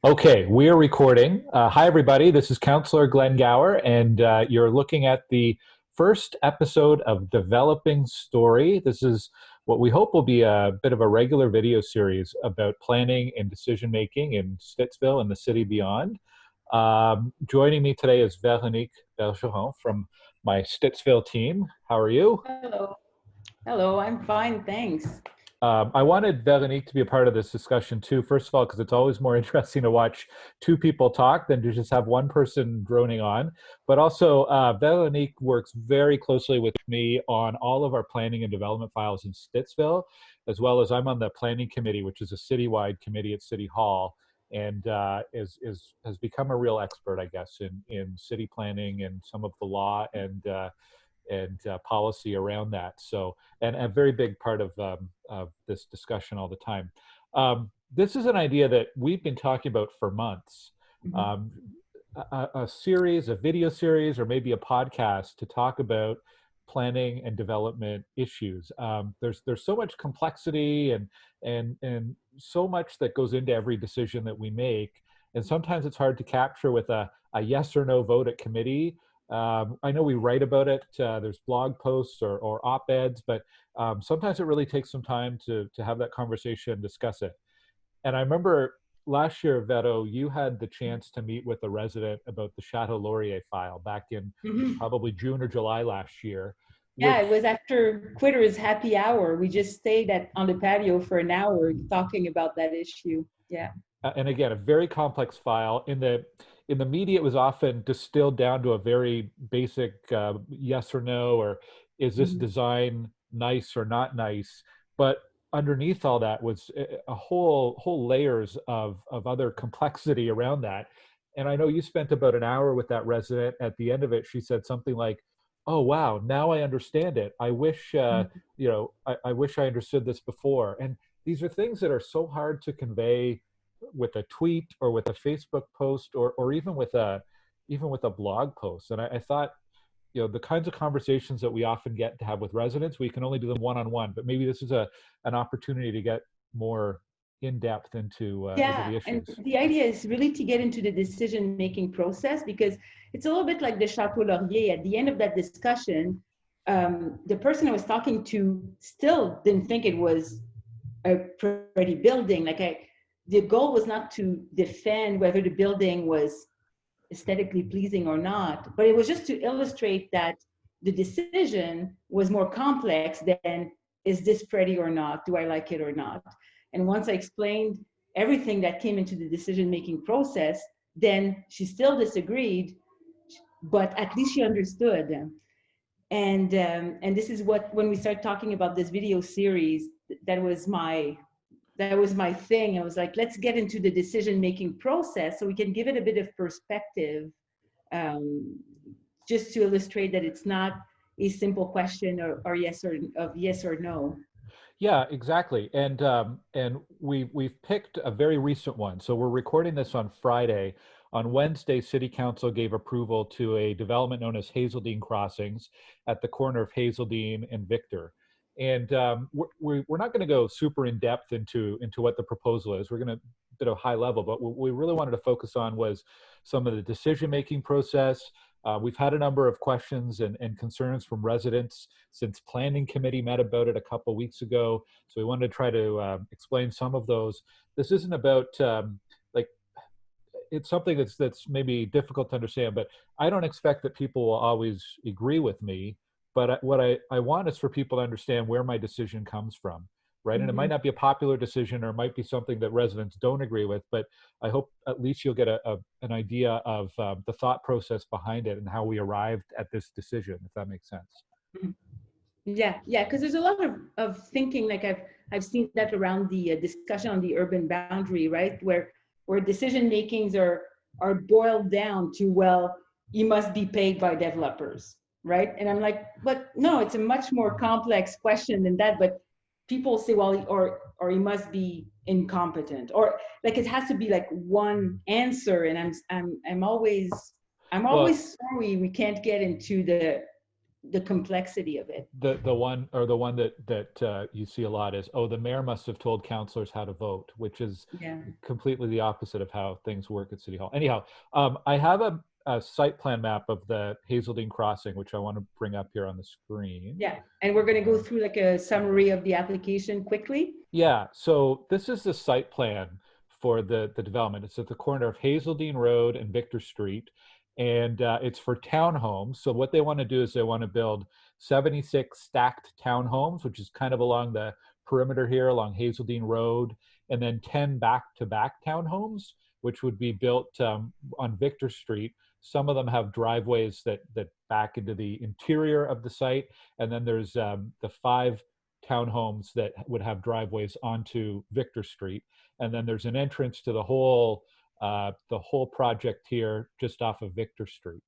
Okay, we are recording. Hi, everybody. This is Councillor Glen Gower, and you're looking at the first episode of Developing Story. This is what we hope will be a bit of a regular video series about planning and decision making in Stittsville and the city beyond. Joining me today is Véronique Bergeron from my Stittsville team. How are you? Hello. Hello, I'm fine, thanks. I wanted Véronique to be a part of this discussion too, first of all, because it's always more interesting to watch two people talk than to just have one person droning on. But also, Véronique works very closely with me on all of our planning and development files in Stittsville, as well as I'm on the planning committee, which is a citywide committee at City Hall, and has become a real expert, I guess, in city planning and some of the law and policy around that. So, and a very big part of this discussion all the time. This is an idea that we've been talking about for months. Um, a series, a video series, or maybe a podcast to talk about planning and development issues. There's so much complexity and so much that goes into every decision that we make, and sometimes it's hard to capture with a yes or no vote at committee. I know we write about it, there's blog posts or op-eds, but sometimes it really takes some time to have that conversation and discuss it. And I remember last year, Vero, you had the chance to meet with a resident about the Chateau Laurier file back in probably June or July last year. Yeah, it was after Quitter's happy hour. We just stayed on the patio for an hour talking about that issue. Yeah. And again, a very complex file. In the media, it was often distilled down to a very basic yes or no, or is this design nice or not nice? But underneath all that was a whole layers of other complexity around that. And I know you spent about an hour with that resident. At the end of it, she said something like, "Oh wow, now I understand it. I wish I wish I understood this before." And these are things that are so hard to convey with a tweet or with a Facebook post or even with a blog post. And I thought, the kinds of conversations that we often get to have with residents, we can only do them one-on-one, but maybe this is an opportunity to get more in depth into the issues. And the idea is really to get into the decision-making process, because it's a little bit like the Chateau Laurier. At the end of that discussion, the person I was talking to still didn't think it was a pretty building. The goal was not to defend whether the building was aesthetically pleasing or not, but it was just to illustrate that the decision was more complex than, is this pretty or not? Do I like it or not? And once I explained everything that came into the decision-making process, then she still disagreed, but at least she understood. And this is when we started talking about this video series, that was my thing. I was like, let's get into the decision-making process so we can give it a bit of perspective, just to illustrate that it's not a simple question or yes or no. Yeah, exactly. And we've picked a very recent one. So we're recording this on Friday. On Wednesday, City Council gave approval to a development known as Hazeldean Crossings at the corner of Hazeldean and Victor. And we're not going to go super in depth into what the proposal is. We're going to bit of high level, but what we really wanted to focus on was some of the decision-making process. We've had a number of questions and concerns from residents since Planning Committee met about it a couple of weeks ago. So we wanted to try to explain some of those. This isn't about it's something that's maybe difficult to understand, but I don't expect that people will always agree with me. But what I want is for people to understand where my decision comes from, right? And it might not be a popular decision, or it might be something that residents don't agree with, but I hope at least you'll get an idea of the thought process behind it and how we arrived at this decision, if that makes sense. Yeah, because there's a lot of thinking, like I've seen that around the discussion on the urban boundary, right? Where decision makings are boiled down to, well, you must be paid by developers. Right? And I'm like, but no, it's a much more complex question than that. But people say, well, or he must be incompetent, or like it has to be like one answer. And I'm always sorry we can't get into the complexity of it. The one that you see a lot is, oh, the mayor must have told councillors how to vote, which is Yeah. completely the opposite of how things work at City Hall. Anyhow, I have a site plan map of the Hazeldean Crossing, which I want to bring up here on the screen. Yeah, and we're going to go through like a summary of the application quickly. Yeah, so this is the site plan for the development. It's at the corner of Hazeldean Road and Victor Street, and it's for townhomes. So what they want to do is they want to build 76 stacked townhomes, which is kind of along the perimeter here, along Hazeldean Road, and then 10 back-to-back townhomes, which would be built on Victor Street. Some of them have driveways that back into the interior of the site, and then there's the 5 townhomes that would have driveways onto Victor Street, and then there's an entrance to the whole project here just off of Victor Street.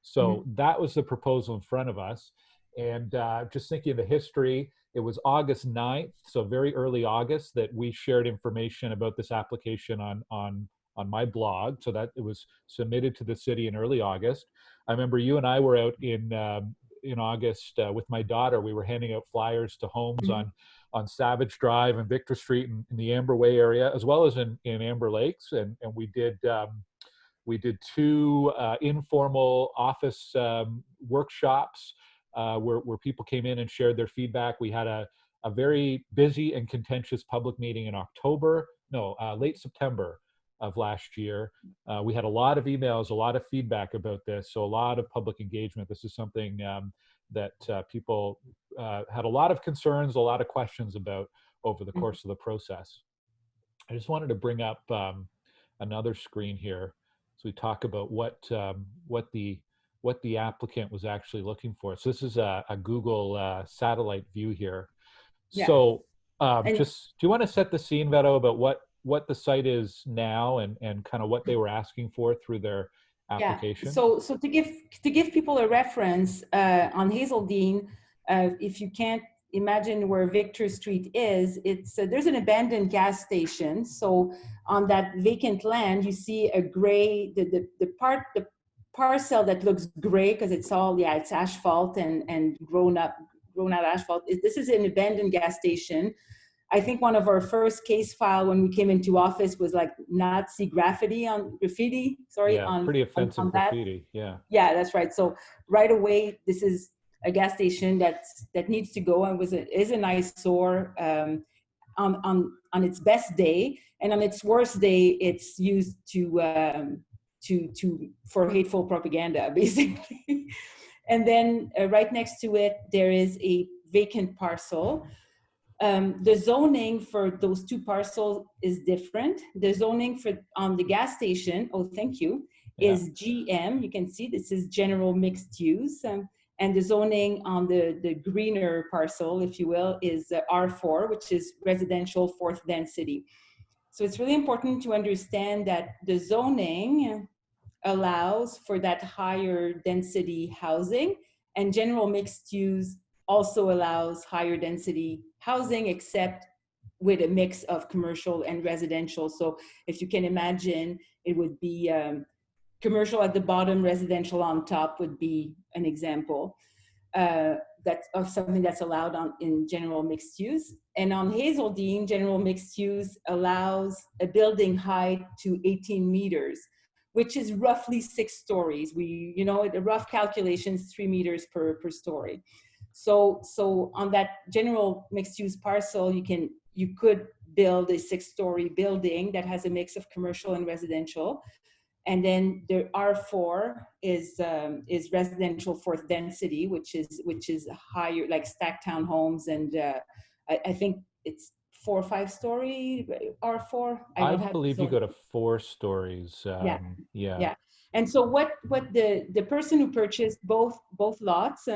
So that was the proposal in front of us, and just thinking of the history, it was August 9th, so very early August, that we shared information about this application on my blog, so that it was submitted to the city in early August. I remember you and I were out in August with my daughter. We were handing out flyers to homes on Savage Drive and Victor Street in the Amber Way area, as well as in Amber Lakes, and we did 2 informal office workshops where people came in and shared their feedback. We had a very busy and contentious public meeting in late September of last year. We had a lot of emails, a lot of feedback about this, so a lot of public engagement. This is something that people had a lot of concerns, a lot of questions about over the course of the process. I just wanted to bring up another screen here, so we talk about what the applicant was actually looking for. So this is a Google satellite view here. Yeah. So just, do you want to set the scene, Veto, about what the site is now and kind of what they were asking for through their application? Yeah. So to give people a reference on Hazeldean, if you can't imagine where Victor Street is, it's there's an abandoned gas station. So on that vacant land, you see a gray, the parcel that looks gray because it's all, it's asphalt and grown out asphalt. This is an abandoned gas station. I think one of our first case file when we came into office was like Nazi graffiti. Yeah, pretty offensive graffiti. Yeah. Yeah, that's right. So right away, this is a gas station that needs to go, and is an eyesore on its best day, and on its worst day, it's used for hateful propaganda, basically. And then right next to it, there is a vacant parcel. The zoning for those 2 parcels is different. The zoning on the gas station, is GM. You can see this is general mixed use. And the zoning on the greener parcel, if you will, is R4, which is residential 4th density. So it's really important to understand that the zoning allows for that higher density housing, and general mixed use also allows higher density housing, except with a mix of commercial and residential. So if you can imagine, it would be commercial at the bottom, residential on top would be an example that's of something that's allowed in general mixed use. And on Hazeldean, general mixed use allows a building height to 18 meters, which is roughly 6 stories. The rough calculations, 3 meters per story. So on that general mixed use parcel, you could build a 6-story building that has a mix of commercial and residential. And then the R4 is residential 4th density, which is higher, like stacked townhomes, and I think it's 4 or 5 story R4. I believe you go to 4 stories. Yeah. And so what the person who purchased both lots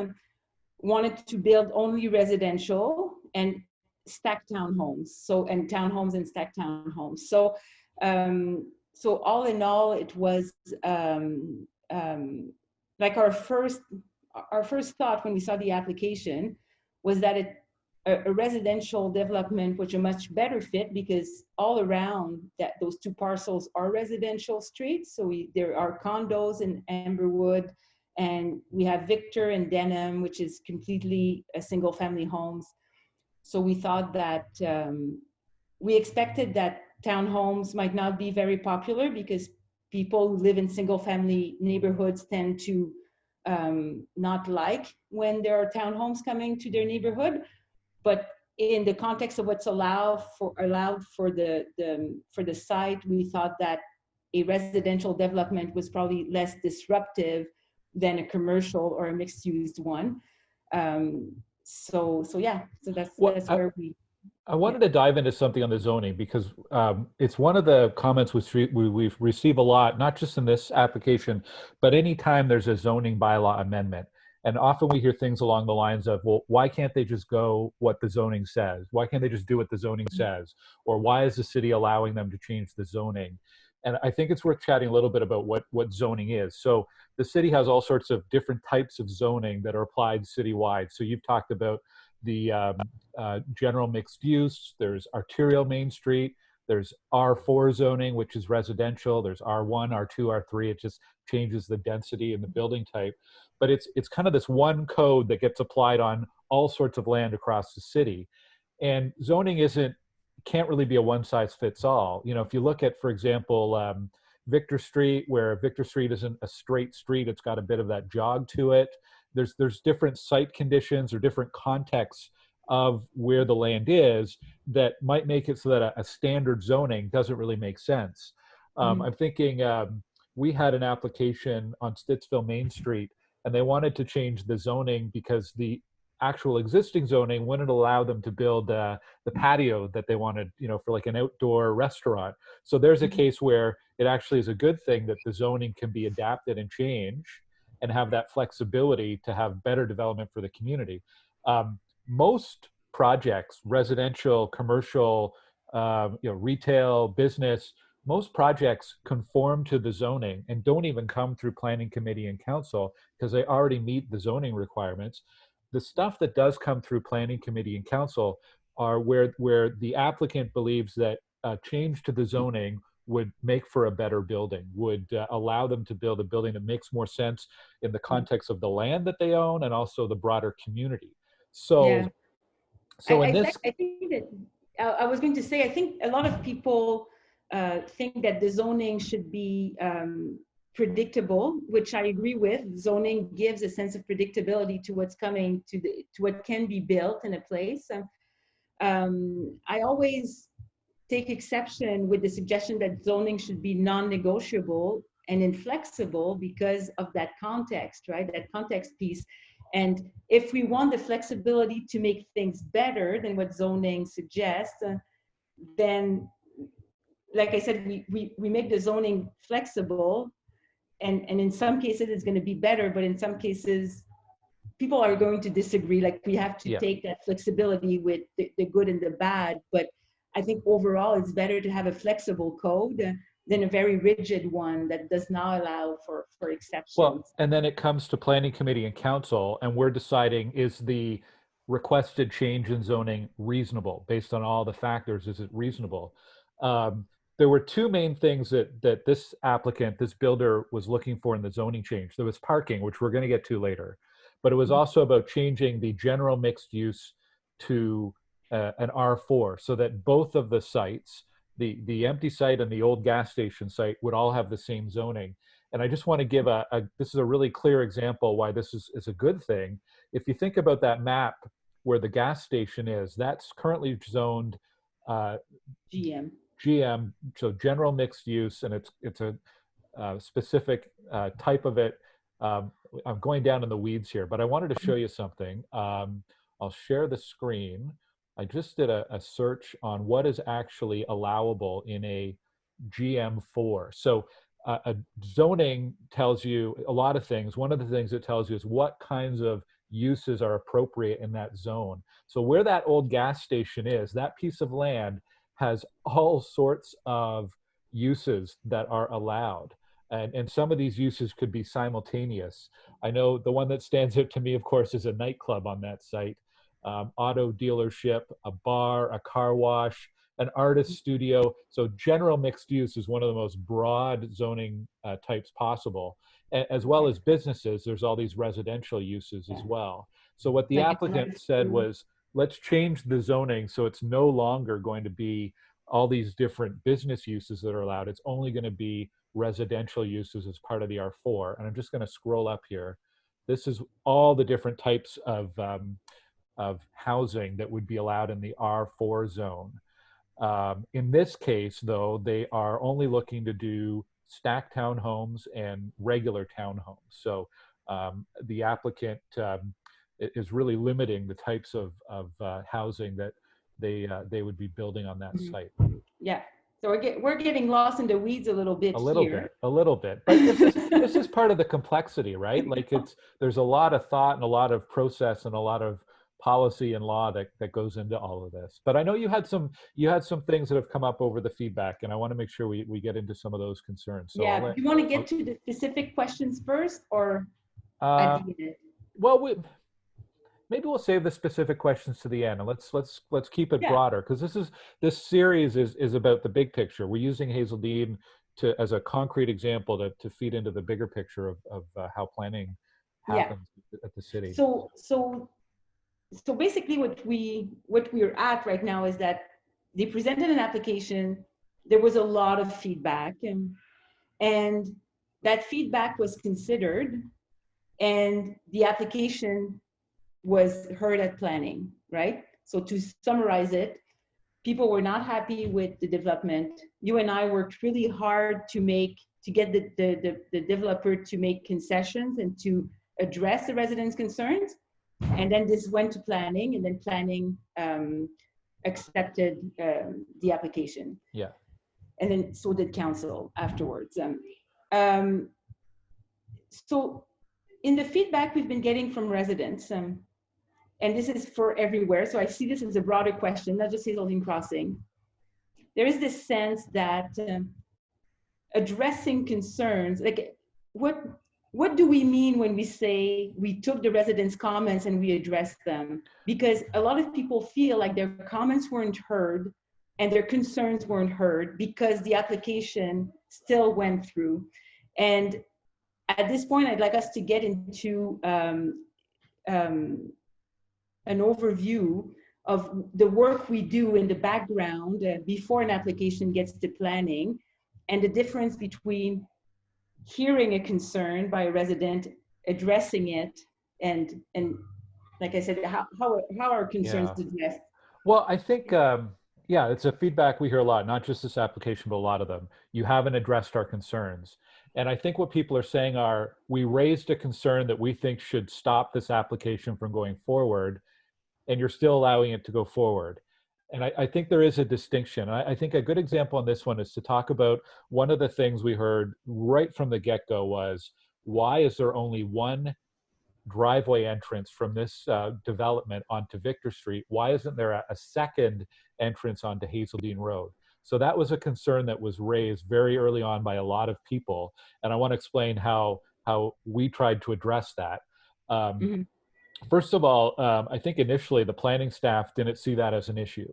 wanted to build only residential and stacked townhomes. And townhomes and stacked townhomes. So all in all, it was like our first thought when we saw the application was that a residential development was a much better fit, because all around those 2 parcels are residential streets. So there are condos in Amberwood And we have Victor and Denham, which is completely a single family homes. So we thought that we expected that townhomes might not be very popular because people who live in single family neighborhoods tend to not like when there are townhomes coming to their neighborhood. But in the context of what's allowed for the site, we thought that a residential development was probably less disruptive than a commercial or a mixed-use one. So yeah, so that's where we. I wanted to dive into something on the zoning because it's one of the comments we've received a lot, not just in this application, but anytime there's a zoning bylaw amendment. And often we hear things along the lines of, well, why can't they just go what the zoning says? Why can't they just do what the zoning says? Or why is the city allowing them to change the zoning? And I think it's worth chatting a little bit about what zoning is. So the city has all sorts of different types of zoning that are applied citywide. So you've talked about the general mixed use, there's arterial Main Street, there's R4 zoning, which is residential, there's R1, R2, R3, it just changes the density and the building type. But it's kind of this one code that gets applied on all sorts of land across the city. And zoning can't really be a one size fits all. You know, if you look at, for example, Victor Street, where Victor Street isn't a straight street, it's got a bit of that jog to it. There's different site conditions or different contexts of where the land is that might make it so that a standard zoning doesn't really make sense. I'm thinking we had an application on Stittsville Main Street, and they wanted to change the zoning because the actual existing zoning wouldn't allow them to build the patio that they wanted, you know, for like an outdoor restaurant. So there's a case where it actually is a good thing that the zoning can be adapted and changed and have that flexibility to have better development for the community. Most projects, residential, commercial, retail, business, most projects conform to the zoning and don't even come through planning committee and council because they already meet the zoning requirements. The stuff that does come through planning committee and council are where the applicant believes that a change to the zoning would make for a better building, would allow them to build a building that makes more sense in the context of the land that they own and also the broader community. So, Yeah. in this, I think that I was going to say, I think a lot of people think that the zoning should be predictable, which I agree with. Zoning gives a sense of predictability to what's coming, to what can be built in a place. I always take exception with the suggestion that zoning should be non-negotiable and inflexible because of that context, right? That context piece. And if we want the flexibility to make things better than what zoning suggests, then, like I said, we make the zoning flexible, and in some cases it's going to be better, but in some cases people are going to disagree. Like, we have to take that flexibility with the good and the bad. But I think overall it's better to have a flexible code than a very rigid one that does not allow for exceptions. well, and then it comes to planning committee and council, and we're deciding, is the requested change in zoning reasonable based on all the factors? Is it reasonable? There were two main things that this applicant, this builder, was looking for in the zoning change. There was parking, which we're going to get to later, but it was also about changing the general mixed use to an R4, so that both of the sites, the empty site and the old gas station site, would all have the same zoning. And I just want to give this is a really clear example why this is a good thing. If you think about that map where the gas station is, that's currently zoned GM, so general mixed use, and it's a specific type of it. I'm going down in the weeds here, but I wanted to show you something. I'll share the screen. I just did a search on what is actually allowable in a GM4. So a zoning tells you a lot of things. One of the things it tells you is what kinds of uses are appropriate in that zone. So where that old gas station is, that piece of land has all sorts of uses that are allowed. And some of these uses could be simultaneous. I know the one that stands out to me, of course, is a nightclub on that site, auto dealership, a bar, a car wash, an artist studio. So general mixed use is one of the most broad zoning types possible, as well as businesses. There's all these residential uses as well. So what the Like applicant said was, let's change the zoning so it's no longer going to be all these different business uses that are allowed. It's only going to be residential uses as part of the R4. And I'm just going to scroll up here. This is all the different types of housing that would be allowed in the R4 zone. In this case, though, they are only looking to do stacked townhomes and regular townhomes. So the applicant is really limiting the types of housing that they would be building on that site. Yeah. So we're getting lost in the weeds a little bit here. A little bit. But this is part of the complexity, right? Like there's a lot of thought and a lot of process and a lot of policy and law that goes into all of this. But I know you had some things that have come up over the feedback, and I want to make sure we get into some of those concerns. So yeah. Do you want to get to the specific questions first, or at the end? Well, maybe we'll save the specific questions to the end, and let's keep it broader, because this series is about the big picture. We're using Hazeldean as a concrete example to feed into the bigger picture of how planning happens at the city. So basically what we're at right now is that they presented an application. There was a lot of feedback, and that feedback was considered, and the application was heard at planning, right? So to summarize it, people were not happy with the development. You and I worked really hard to get the developer to make concessions and to address the residents' concerns. And then this went to planning, and then planning accepted the application. Yeah. And then so did council afterwards. So in the feedback we've been getting from residents, and this is for everywhere, so I see this as a broader question, not just Hazeldean Crossing. There is this sense that addressing concerns, like what do we mean when we say we took the residents' comments and we addressed them? Because a lot of people feel like their comments weren't heard and their concerns weren't heard because the application still went through. And at this point, I'd like us to get into an overview of the work we do in the background before an application gets to planning, and the difference between hearing a concern by a resident, addressing it, and like I said, how are concerns addressed? Well, I think, it's a feedback we hear a lot, not just this application, but a lot of them. You haven't addressed our concerns. And I think what people are saying are, we raised a concern that we think should stop this application from going forward, and you're still allowing it to go forward. And I think there is a distinction. I think a good example on this one is to talk about one of the things we heard right from the get-go was, why is there only one driveway entrance from this development onto Victor Street? Why isn't there a second entrance onto Hazeldean Road? So that was a concern that was raised very early on by a lot of people. And I want to explain how we tried to address that. First of all, I think initially the planning staff didn't see that as an issue.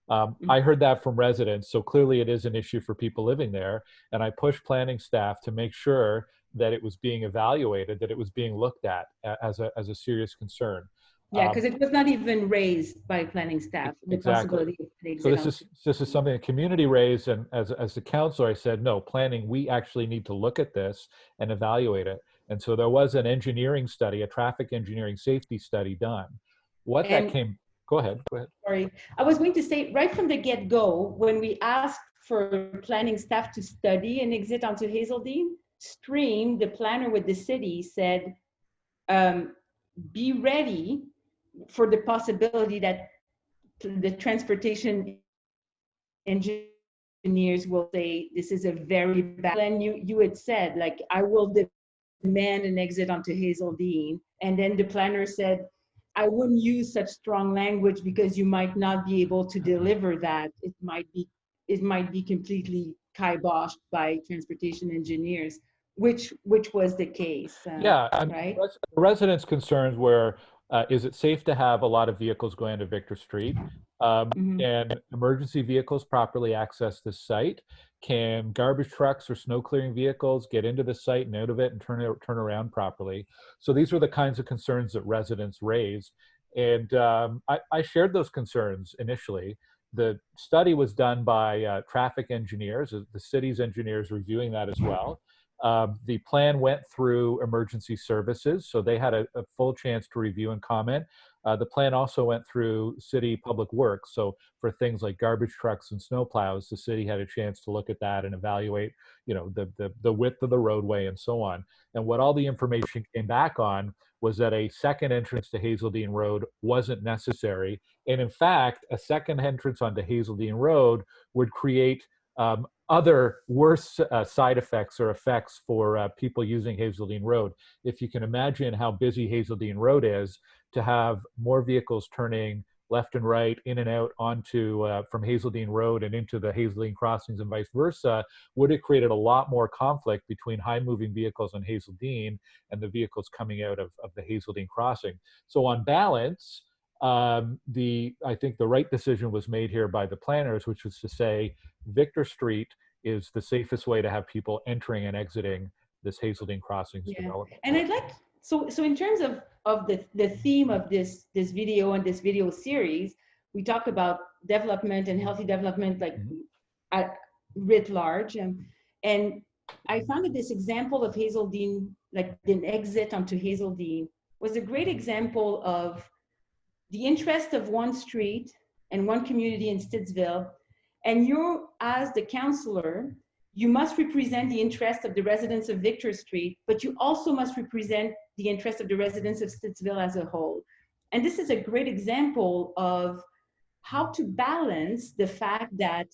I heard that from residents, so clearly it is an issue for people living there. And I pushed planning staff to make sure that it was being evaluated, that it was being looked at as a serious concern. Yeah, because it was not even raised by planning staff. Exactly. So this is something the community raised, and as the councillor, I said, no, planning, we actually need to look at this and evaluate it. And so there was an engineering study, a traffic engineering safety study done. Go ahead. Sorry, I was going to say, right from the get-go, when we asked for planning staff to study an exit onto Hazeldean, Stream, the planner with the city, said, be ready for the possibility that the transportation engineers will say, this is a very bad, and you had said, like, I will demand an exit onto Hazeldean. And then the planner said, I wouldn't use such strong language because you might not be able to deliver that. It might be completely kiboshed by transportation engineers, which was the case. Right? The residents' concerns were, is it safe to have a lot of vehicles going to Victor Street? Mhm. Can emergency vehicles properly access this site? Can garbage trucks or snow clearing vehicles get into the site and out of it and turn around properly? So these were the kinds of concerns that residents raised. And I shared those concerns initially. The study was done by traffic engineers, the city's engineers reviewing that as well. The plan went through emergency services, so they had a full chance to review and comment. The plan also went through city public works. So for things like garbage trucks and snow plows, the city had a chance to look at that and evaluate, the width of the roadway and so on. And what all the information came back on was that a second entrance to Hazeldean Road wasn't necessary. And in fact, a second entrance onto Hazeldean Road would create other worse side effects or effects for people using Hazeldean Road. If you can imagine how busy Hazeldean Road is, to have more vehicles turning left and right, in and out onto from Hazeldean Road and into the Hazeldean Crossings and vice versa, would have created a lot more conflict between high-moving vehicles on Hazeldean and the vehicles coming out of the Hazeldean Crossing. So on balance, I think the right decision was made here by the planners, which was to say Victor Street is the safest way to have people entering and exiting this Hazeldean Crossings Yeah, development. and I'd like so in terms of the theme of this video and this video series, we talk about development and healthy development like at writ large, and I found that this example of Hazeldean, like the exit onto Hazeldean, was a great example of the interest of one street and one community in Stittsville, and you, as the councillor, you must represent the interest of the residents of Victor Street, but you also must represent the interest of the residents of Stittsville as a whole. And this is a great example of how to balance the fact that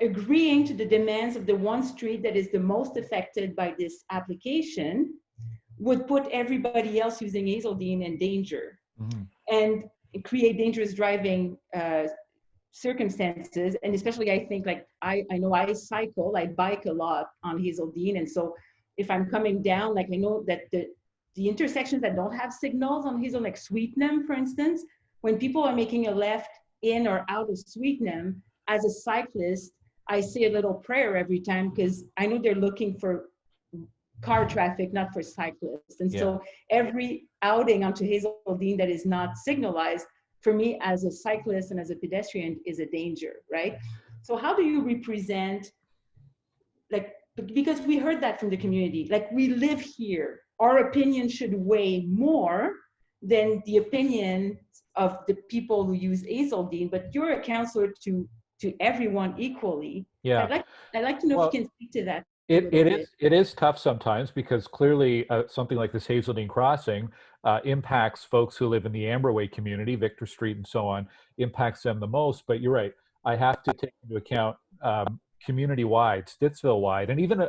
agreeing to the demands of the one street that is the most affected by this application would put everybody else using Hazeldean in danger. Mm-hmm. And create dangerous driving circumstances. And especially, I think, like, I know I cycle, I bike a lot on Hazeldean. And so if I'm coming down, like, I know that the intersections that don't have signals on Hazel, like Sweetnam, for instance, when people are making a left in or out of Sweetnam, as a cyclist, I say a little prayer every time because I know they're looking for car traffic, not for cyclists. And so every outing onto Hazeldean that is not signalized, for me as a cyclist and as a pedestrian, is a danger, right? So how do you represent, like, because we heard that from the community, like, we live here, our opinion should weigh more than the opinion of the people who use Hazeldean, but you're a counselor to everyone equally. Yeah. I'd like to know if you can speak to that. It is tough sometimes because clearly something like this Hazeldean Crossing impacts folks who live in the Amberway community, Victor Street and so on, impacts them the most. But you're right, I have to take into account community-wide, Stittsville-wide, and even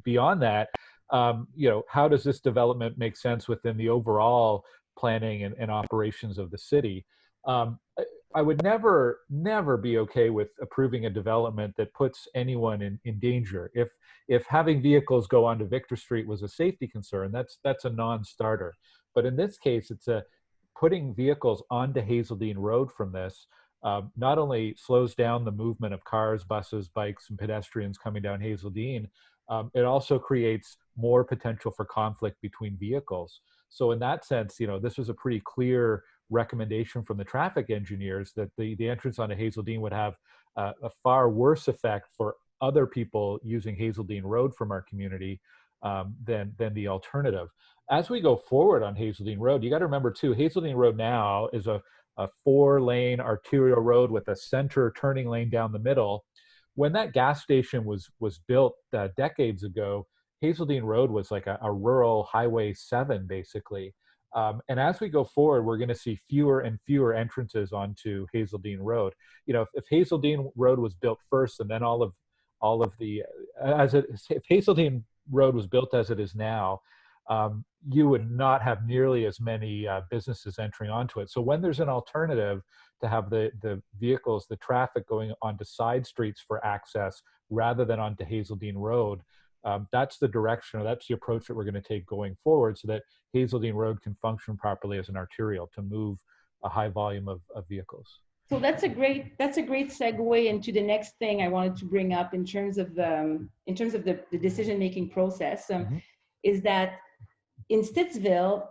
beyond that, how does this development make sense within the overall planning and operations of the city? I would never be okay with approving a development that puts anyone in danger. If having vehicles go onto Victor Street was a safety concern, that's a non-starter. But in this case, it's putting vehicles onto Hazeldean Road from this not only slows down the movement of cars, buses, bikes, and pedestrians coming down Hazeldean, it also creates more potential for conflict between vehicles. So in that sense, this was a pretty clear recommendation from the traffic engineers that the entrance onto Hazeldean would have a far worse effect for other people using Hazeldean Road from our community than the alternative. As we go forward on Hazeldean Road, you got to remember too, Hazeldean Road now is a 4-lane arterial road with a center turning lane down the middle. When that gas station was built decades ago, Hazeldean Road was like a rural Highway 7, basically. And as we go forward, we're going to see fewer and fewer entrances onto Hazeldean Road. If Hazeldean Road was built first, and then if Hazeldean Road was built as it is now, you would not have nearly as many businesses entering onto it. So when there's an alternative to have the vehicles, the traffic going onto side streets for access rather than onto Hazeldean Road, that's the direction, or that's the approach that we're going to take going forward, so that Hazeldean Road can function properly as an arterial to move a high volume of vehicles. So that's a great segue into the next thing I wanted to bring up in terms of the decision-making process, is that in Stittsville,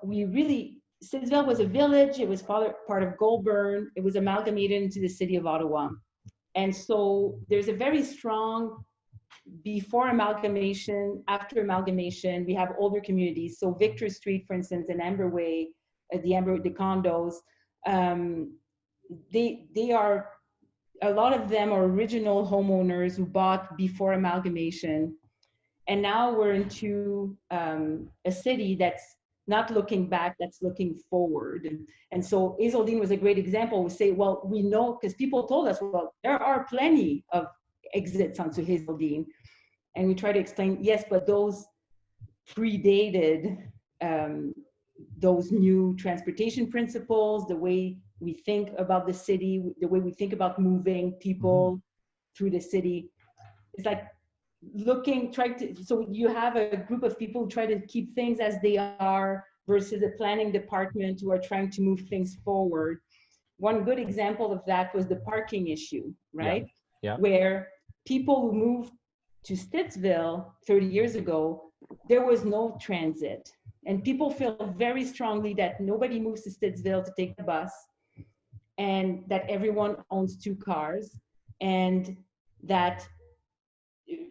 Stittsville was a village. It was part of Gower. It was amalgamated into the city of Ottawa. And so there's a very strong before amalgamation, after amalgamation, we have older communities. So Victor Street, for instance, and Amberway, the condos, they are, a lot of them are original homeowners who bought before amalgamation. And now we're into a city that's not looking back, that's looking forward. And so Hazeldean was a great example. We say, well, we know, because people told us, well, there are plenty of exits onto Hazeldean. And we try to explain, yes, but those predated those new transportation principles, the way we think about the city, the way we think about moving people through the city. It's like so you have a group of people who try to keep things as they are versus a planning department who are trying to move things forward. One good example of that was the parking issue, right? Yeah. Where people who moved to Stittsville 30 years ago, there was no transit. And people feel very strongly that nobody moves to Stittsville to take the bus, and that everyone owns 2 cars. And that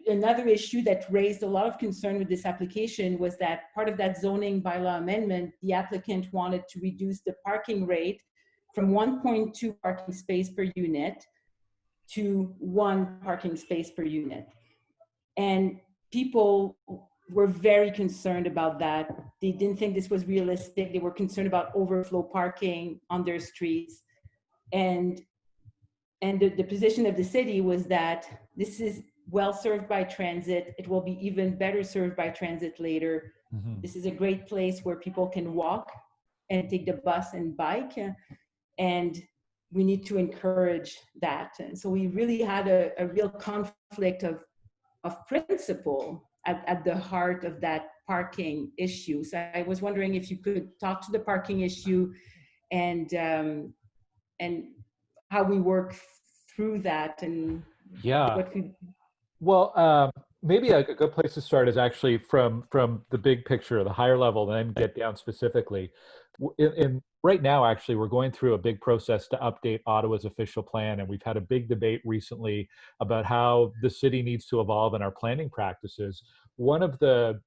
another issue that raised a lot of concern with this application was that part of that zoning bylaw amendment, the applicant wanted to reduce the parking rate from 1.2 parking space per unit to 1 parking space per unit. And people were very concerned about that. They didn't think this was realistic. They were concerned about overflow parking on their streets. And the position of the city was that this is well served by transit. It will be even better served by transit later. This is a great place where people can walk and take the bus and bike. And we need to encourage that. And so we really had a real conflict of principle at the heart of that parking issue. So I was wondering if you could talk to the parking issue and how we work through that and what we. Well, maybe a good place to start is actually from the big picture, the higher level, and then get down specifically. In right now, actually, we're going through a big process to update Ottawa's official plan, and we've had a big debate recently about how the city needs to evolve in our planning practices. One of the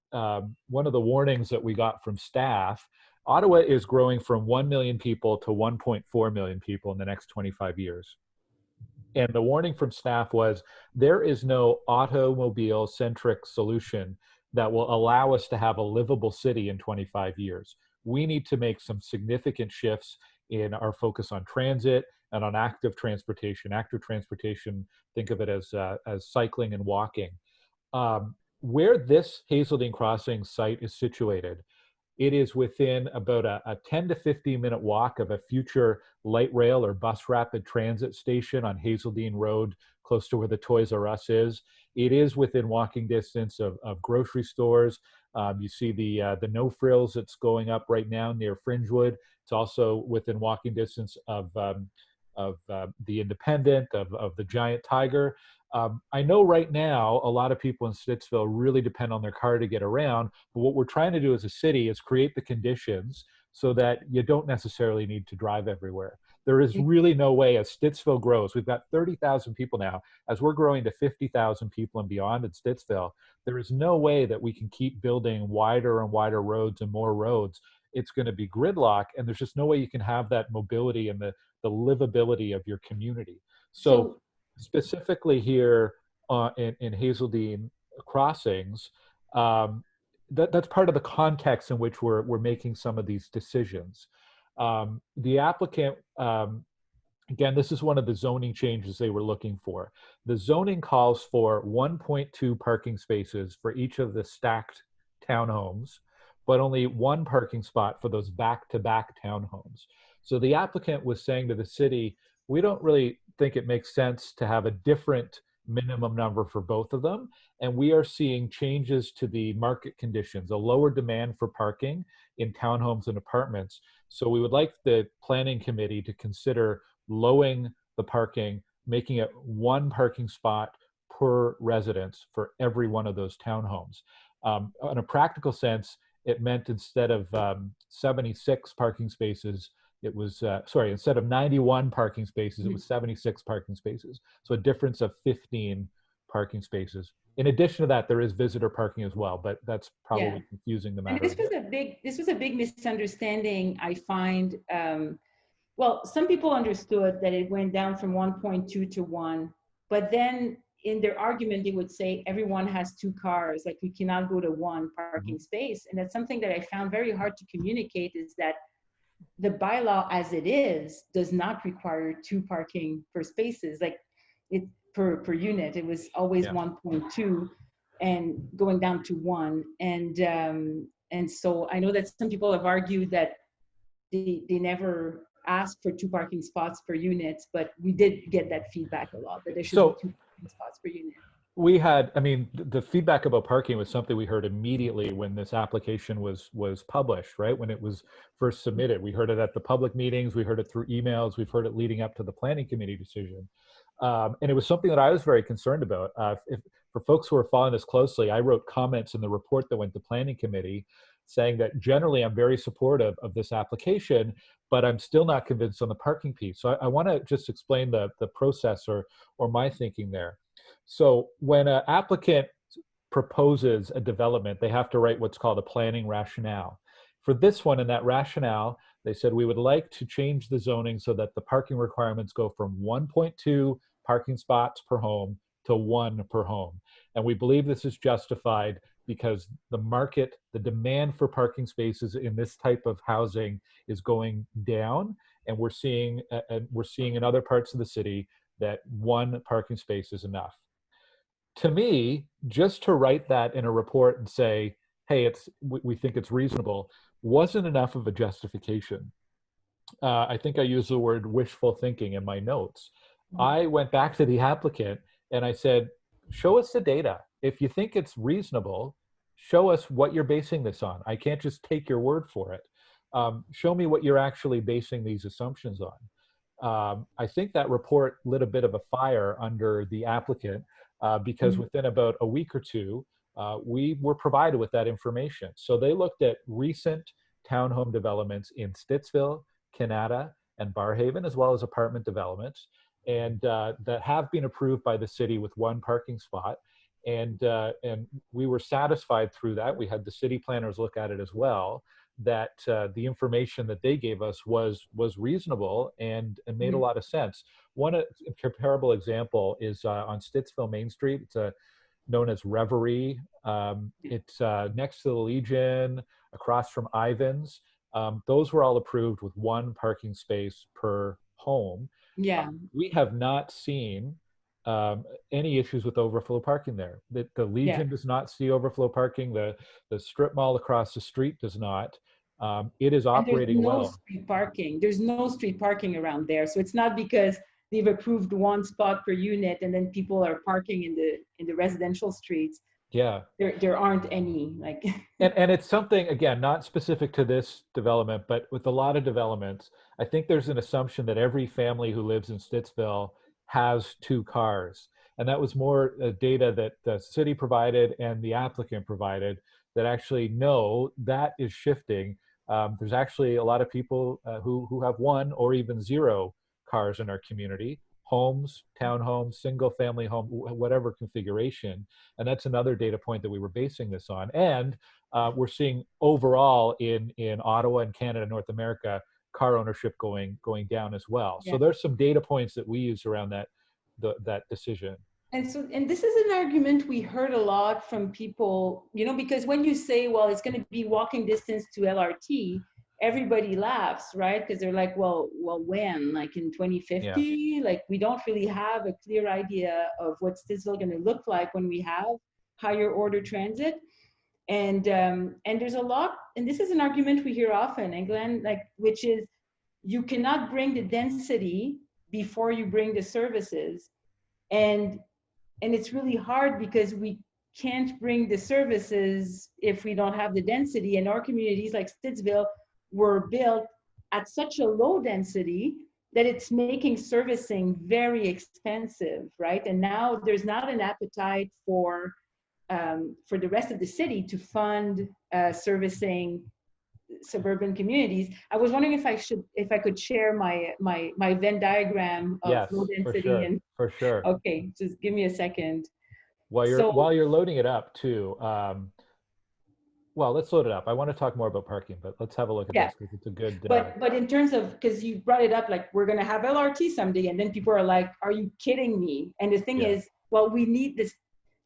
warnings that we got from staff, Ottawa is growing from 1 million people to 1.4 million people in the next 25 years. And the warning from staff was, there is no automobile-centric solution that will allow us to have a livable city in 25 years. We need to make some significant shifts in our focus on transit and on active transportation. Active transportation, think of it as cycling and walking. Where this Hazeldean Crossings site is situated, it is within about a 10 to 15 minute walk of a future light rail or bus rapid transit station on Hazeldean Road, close to where the Toys R Us is. It is within walking distance of grocery stores. You see the No Frills that's going up right now near Fringewood. It's also within walking distance of the Independent, of the Giant Tiger. I know right now a lot of people in Stittsville really depend on their car to get around, but what we're trying to do as a city is create the conditions so that you don't necessarily need to drive everywhere. There is really no way, as Stittsville grows, we've got 30,000 people now, as we're growing to 50,000 people and beyond in Stittsville, there is no way that we can keep building wider and wider roads and more roads. It's going to be gridlock, and there's just no way you can have that mobility and the livability of your community. So specifically here in Hazeldean Crossings, that's part of the context in which we're making some of these decisions. The applicant, again, this is one of the zoning changes they were looking for. The zoning calls for 1.2 parking spaces for each of the stacked townhomes, but only 1 parking spot for those back-to-back townhomes. So the applicant was saying to the city, we don't really think it makes sense to have a different minimum number for both of them. And we are seeing changes to the market conditions, a lower demand for parking in townhomes and apartments. So we would like the planning committee to consider lowering the parking, making it one parking spot per residence for every one of those townhomes. In a practical sense, it meant instead of 76 parking spaces, it was, sorry, instead of 91 parking spaces, it was 76 parking spaces. So a difference of 15 parking spaces. In addition to that, there is visitor parking as well, but that's probably confusing the matter. And this was a big misunderstanding, I find. Well, some people understood that it went down from 1.2 to 1, but then in their argument, they would say everyone has 2 cars, like we cannot go to 1 parking space. And that's something that I found very hard to communicate, is that the bylaw as it is does not require 2 parking per spaces, like it per unit. It was always 1.2 and going down to 1. And so I know that some people have argued that they never asked for 2 parking spots per unit, but we did get that feedback a lot, that there should be 2 parking spots per unit. We had, I mean, the feedback about parking was something we heard immediately when this application was published, right? When it was first submitted. We heard it at the public meetings, we heard it through emails, we've heard it leading up to the planning committee decision. And it was something that I was very concerned about. For folks who are following this closely, I wrote comments in the report that went to planning committee saying that generally I'm very supportive of this application, but I'm still not convinced on the parking piece. So I want to just explain the process or my thinking there. So when an applicant proposes a development, they have to write what's called a planning rationale. For this one, in that rationale, they said we would like to change the zoning so that the parking requirements go from 1.2 parking spots per home to 1 per home. And we believe this is justified because the market, the demand for parking spaces in this type of housing is going down. And we're seeing in other parts of the city that 1 parking space is enough. To me, just to write that in a report and say, hey, we think it's reasonable, wasn't enough of a justification. I think I used the word wishful thinking in my notes. I went back to the applicant and I said, show us the data. If you think it's reasonable, show us what you're basing this on. I can't just take your word for it. Show me what you're actually basing these assumptions on. I think that report lit a bit of a fire under the applicant because within about a week or two, we were provided with that information. So they looked at recent townhome developments in Stittsville, Canada, and Barrhaven, as well as apartment developments, and that have been approved by the city with 1 parking spot. And we were satisfied through that. We had the city planners look at it as well, that the information that they gave us was reasonable and made a lot of sense. One comparable example is on Stittsville Main Street. It's known as Reverie. It's next to the Legion, across from Ivan's. Those were all approved with 1 parking space per home. Yeah. We have not seen any issues with overflow parking there. The Legion does not see overflow parking. The strip mall across the street does not. It is operating well. There's no street parking. There's no street parking around there. So it's not because they've approved 1 spot per unit and then people are parking in the residential streets. Yeah. There aren't any, like. And it's something, again, not specific to this development, but with a lot of developments, I think there's an assumption that every family who lives in Stittsville has 2 cars. And that was more data that the city provided and the applicant provided that actually, no, that is shifting. There's actually a lot of people who have 1 or even 0 cars in our community, homes, townhomes, single family home, whatever configuration. And that's another data point that we were basing this on. And we're seeing overall in Ottawa and Canada, North America, car ownership going down as well. Yeah. So there's some data points that we use around that decision. And this is an argument we heard a lot from people, because when you say, well, it's going to be walking distance to LRT, everybody laughs, right? Because they're like, well, when? Like in 2050? Yeah. Like we don't really have a clear idea of what Stittsville going to look like when we have higher order transit. And there's a lot, and this is an argument we hear often, and Glen, which is you cannot bring the density before you bring the services. And it's really hard because we can't bring the services if we don't have the density. And our communities like Stittsville were built at such a low density that it's making servicing very expensive, right? And now there's not an appetite for the rest of the city to fund servicing suburban communities. I was wondering if I could share my Venn diagram of Yes, low for density sure, and for sure. okay, just give me a second. While So you're loading it up too, well, let's load it up. I want to talk more about parking, but let's have a look at yeah, this because it's a good. but in terms of, because you brought it up, like we're gonna have LRT someday, and then people are like, "Are you kidding me?" And the thing Yeah. is, well, we need this.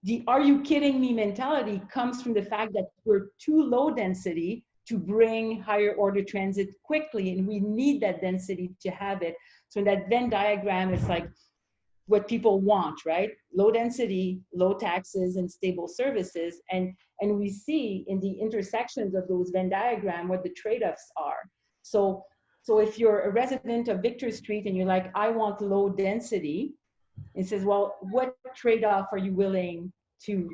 The "Are you kidding me" mentality comes from the fact that we're too low density to bring higher order transit quickly, and we need that density to have it. So in that Venn diagram, it's like what people want, right? Low density, low taxes, and stable services. And we see in the intersections of those Venn diagram what the trade-offs are. So if you're a resident of Victor Street and you're like, I want low density, it says, well, what trade-off are you willing to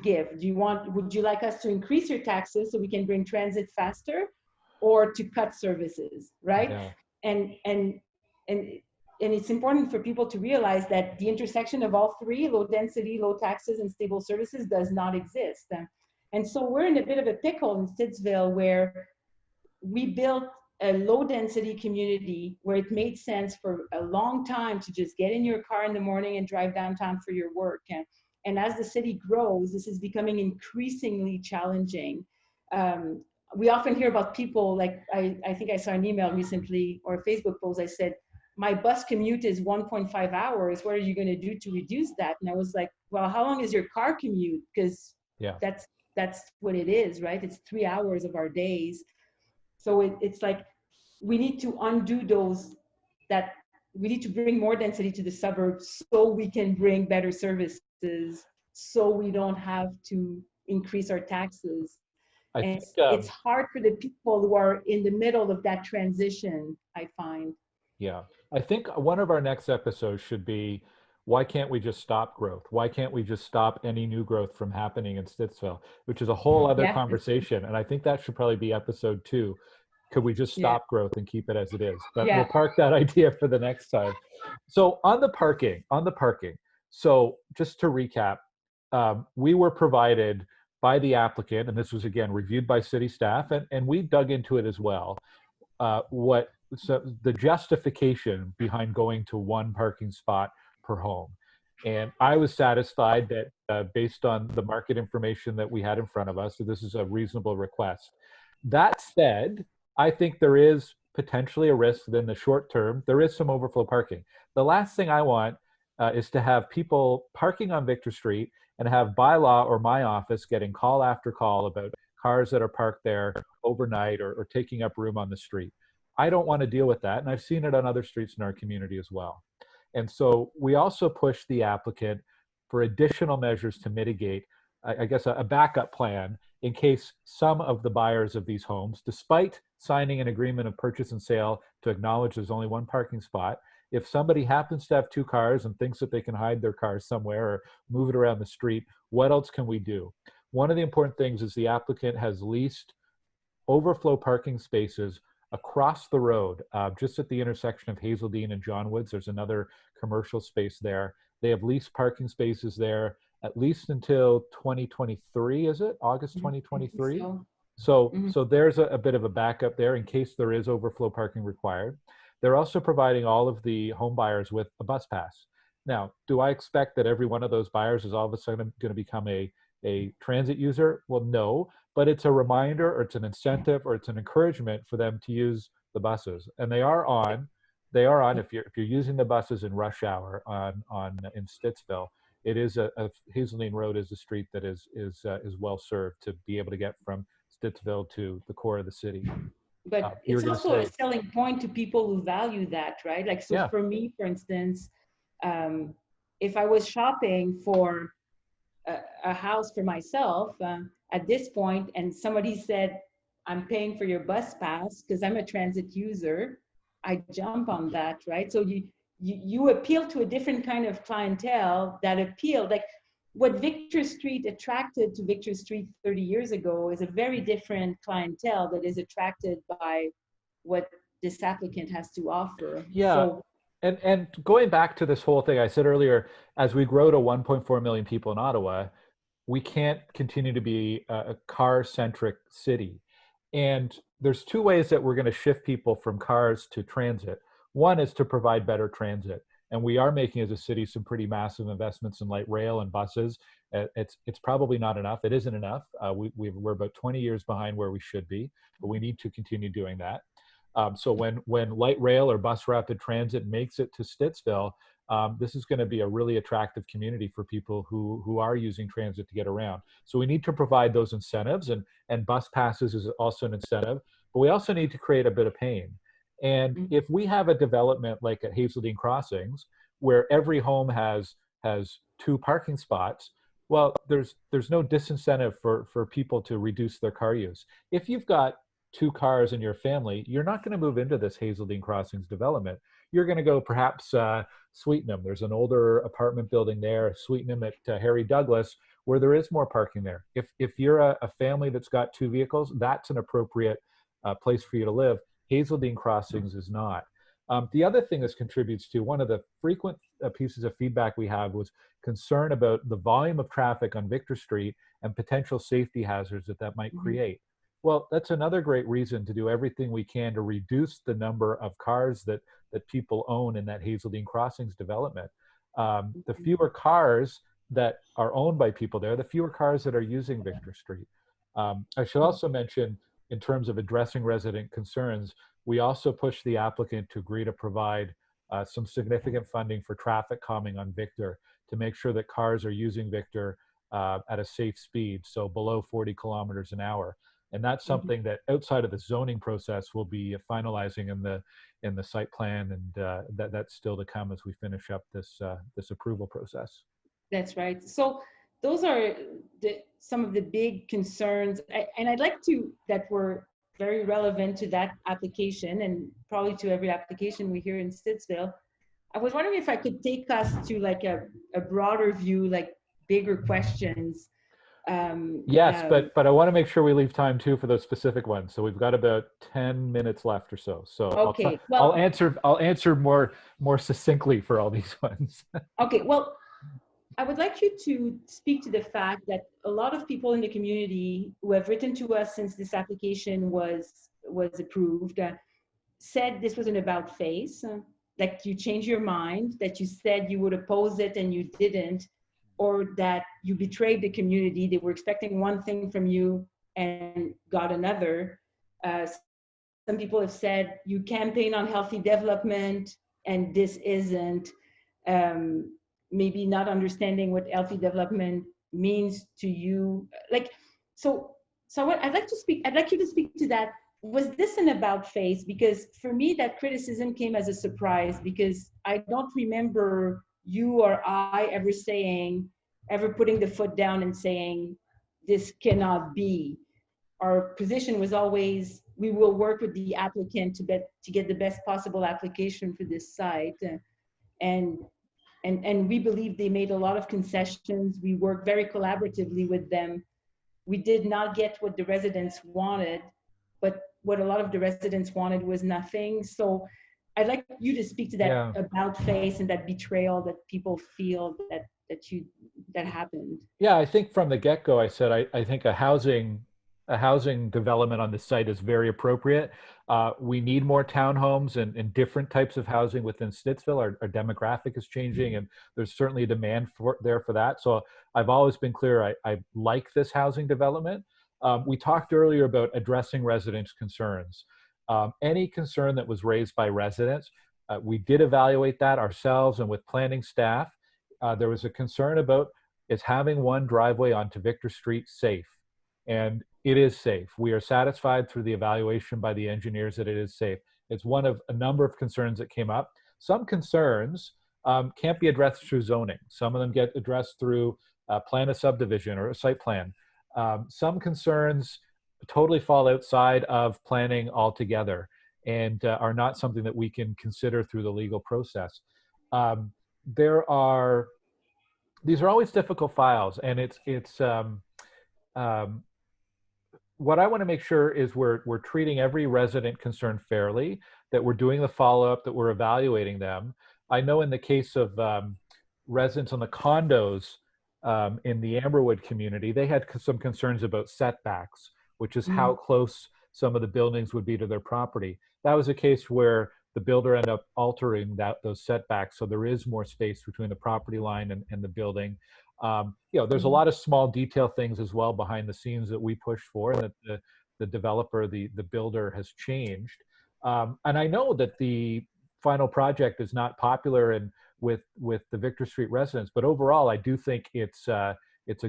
give? Would you like us to increase your taxes so we can bring transit faster, or to cut services, right? Yeah. And it's important for people to realize that the intersection of all three, low density, low taxes, and stable services, does not exist. And so we're in a bit of a pickle in Stittsville, where we built a low density community where it made sense for a long time to just get in your car in the morning and drive downtown for your work. And as the city grows, this is becoming increasingly challenging. We often hear about people like, I think I saw an email recently or a Facebook post. I said, my bus commute is 1.5 hours. What are you going to do to reduce that? And I was like, well, how long is your car commute? Because that's what it is, right? It's 3 hours of our days. So it's like, we need to undo those, that we need to bring more density to the suburbs so we can bring better services, so we don't have to increase our taxes. I And think it's hard for the people who are in the middle of that transition, I find. yeah, I think one of our next episodes should be, why can't we just stop growth? Why can't we just stop any new growth from happening in Stittsville? Which is a whole other Yeah. conversation. And I think that should probably be episode 2. Could we just stop growth and keep it as it is? But we'll park that idea for the next time. So on the parking, so just to recap, we were provided by the applicant, and this was again reviewed by city staff, and we dug into it as well, so the justification behind going to one parking spot per home. And I was satisfied that based on the market information that we had in front of us, that this is a reasonable request. That said, I think there is potentially a risk that in the short term, there is some overflow parking. The last thing I want is to have people parking on Victor Street and have by law or my office getting call after call about cars that are parked there overnight or taking up room on the street. I don't want to deal with that. And I've seen it on other streets in our community as well. And so we also push the applicant for additional measures to mitigate, I guess, a backup plan in case some of the buyers of these homes, despite signing an agreement of purchase and sale to acknowledge there's only one parking spot, if somebody happens to have 2 cars and thinks that they can hide their cars somewhere or move it around the street, what else can we do? One of the important things is the applicant has leased overflow parking spaces across the road, just at the intersection of Hazeldean and John Woods. There's another commercial space there. They have leased parking spaces there at least until 2023, is it? August 2023? So there's a bit of a backup there in case there is overflow parking required. They're also providing all of the home buyers with a bus pass. Now, do I expect that every one of those buyers is all of a sudden going to become a transit user? Well, no, but it's a reminder, or it's an incentive, or it's an encouragement for them to use the buses. And they are on if you're using the buses in rush hour in Stittsville. It is a Hazeldean Road is a street that is well served to be able to get from Stittsville to the core of the city. But it's also a selling point to people who value that, right? Like, so for me, for instance, if I was shopping for a house for myself at this point, and somebody said, I'm paying for your bus pass because I'm a transit user, I jump on that, right? So you appeal to a different kind of clientele that appeal. Like what Victor Street attracted to Victor Street 30 years ago is a very different clientele that is attracted by what this applicant has to offer. Yeah. So, And going back to this whole thing I said earlier, as we grow to 1.4 million people in Ottawa, we can't continue to be a car-centric city. And there's two ways that we're going to shift people from cars to transit. One is to provide better transit. And we are making as a city some pretty massive investments in light rail and buses. It's probably not enough. It isn't enough. We're about 20 years behind where we should be, but we need to continue doing that. So when light rail or bus rapid transit makes it to Stittsville, this is going to be a really attractive community for people who are using transit to get around. So we need to provide those incentives, and bus passes is also an incentive, but we also need to create a bit of pain. And if we have a development like at Hazeldean Crossings, where every home has 2 parking spots, well, there's no disincentive for people to reduce their car use. If you've got 2 cars in your family, you're not going to move into this Hazeldean Crossings development. You're going to go perhaps Sweetenham. There's an older apartment building there, Sweetenham at Harry Douglas, where there is more parking there. If you're a family that's got 2 vehicles, that's an appropriate place for you to live. Hazeldean Crossings is not. The other thing this contributes to, one of the frequent pieces of feedback we have was concern about the volume of traffic on Victor Street and potential safety hazards that might create. Well, that's another great reason to do everything we can to reduce the number of cars that people own in that Hazeldean Crossings development. The fewer cars that are owned by people there, the fewer cars that are using Victor Street. I should also mention, in terms of addressing resident concerns, we also push the applicant to agree to provide some significant funding for traffic calming on Victor to make sure that cars are using Victor at a safe speed, so below 40 kilometers an hour. And that's something that outside of the zoning process we'll be finalizing in the site plan, and that's still to come as we finish up this approval process. that's right. So those are some of the big concerns, and I'd like to, that were very relevant to that application and probably to every application we hear in Stittsville. I was wondering if I could take us to like a broader view, like bigger questions. Yes, but I want to make sure we leave time too for those specific ones. So we've got about 10 minutes left or so. So okay, I'll answer more succinctly for all these ones. Okay, well, I would like you to speak to the fact that a lot of people in the community who have written to us since this application was approved said this was an about face, like you changed your mind, that you said you would oppose it and you didn't, or that you betrayed the community. They were expecting one thing from you and got another. Some people have said you campaign on healthy development and this isn't. Maybe not understanding what healthy development means to you. Like, I'd like you to speak to that. Was this an about face? Because for me, that criticism came as a surprise, because I don't remember you or I ever putting the foot down and saying, this cannot be. Our position was always, we will work with the applicant to get the best possible application for this site. And we believe they made a lot of concessions. We worked very collaboratively with them. We did not get what the residents wanted, but what a lot of the residents wanted was nothing. So I'd like you to speak to that about face and that betrayal that people feel that happened. Yeah, I think from the get-go, I said I think a housing development on the site is very appropriate. We need more townhomes and different types of housing within Stittsville. Our demographic is changing, and there's certainly a demand for that. So I've always been clear, I like this housing development. We talked earlier about addressing residents' concerns. Any concern that was raised by residents, we did evaluate that ourselves and with planning staff. There was a concern about, is having one driveway onto Victor Street safe? And it is safe. We are satisfied through the evaluation by the engineers that it is safe. It's one of a number of concerns that came up. Some concerns can't be addressed through zoning. Some of them get addressed through a plan of subdivision or a site plan. Some concerns totally fall outside of planning altogether and are not something that we can consider through the legal process. Um, there are these are always difficult files, and um, what I want to make sure is we're treating every resident concerned fairly, that we're doing the follow-up, that we're evaluating them. I know in the case of residents on the condos in the Amberwood community, they had some concerns about setbacks, which is how close some of the buildings would be to their property. That was a case where the builder ended up altering those setbacks, so there is more space between the property line and the building. There's a lot of small detail things as well behind the scenes that we push for, and that the developer, the builder has changed. And I know that the final project is not popular and with the Victor Street residents, but overall, I do think it's a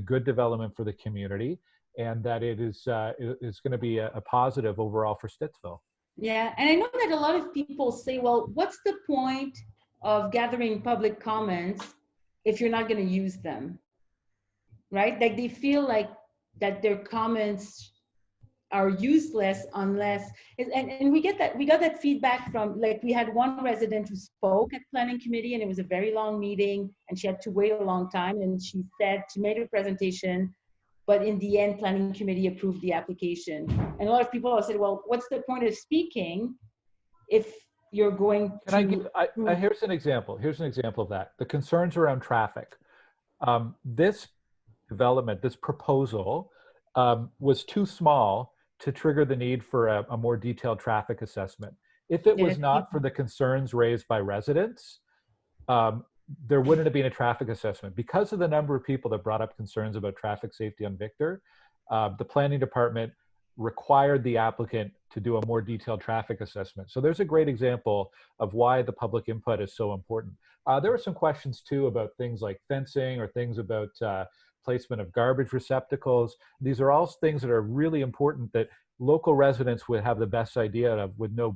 good development for the community, and that it is going to be a positive overall for Stittsville. Yeah, and I know that a lot of people say, well, what's the point of gathering public comments if you're not going to use them, right? Like they feel like that their comments are useless unless, and we got that feedback from, like, we had one resident who spoke at planning committee, and it was a very long meeting, and she had to wait a long time, and she made a presentation, but in the end, planning committee approved the application. And a lot of people have said, well, what's the point of speaking if you're going to... Here's an example. Here's an example of that. The concerns around traffic. This development, this proposal was too small to trigger the need for a more detailed traffic assessment. If it was not for the concerns raised by residents, there wouldn't have been a traffic assessment. Because of the number of people that brought up concerns about traffic safety on Victor, the planning department required the applicant to do a more detailed traffic assessment. So there's a great example of why the public input is so important. There were some questions too about things like fencing or things about placement of garbage receptacles. These are all things that are really important that local residents would have the best idea of, would know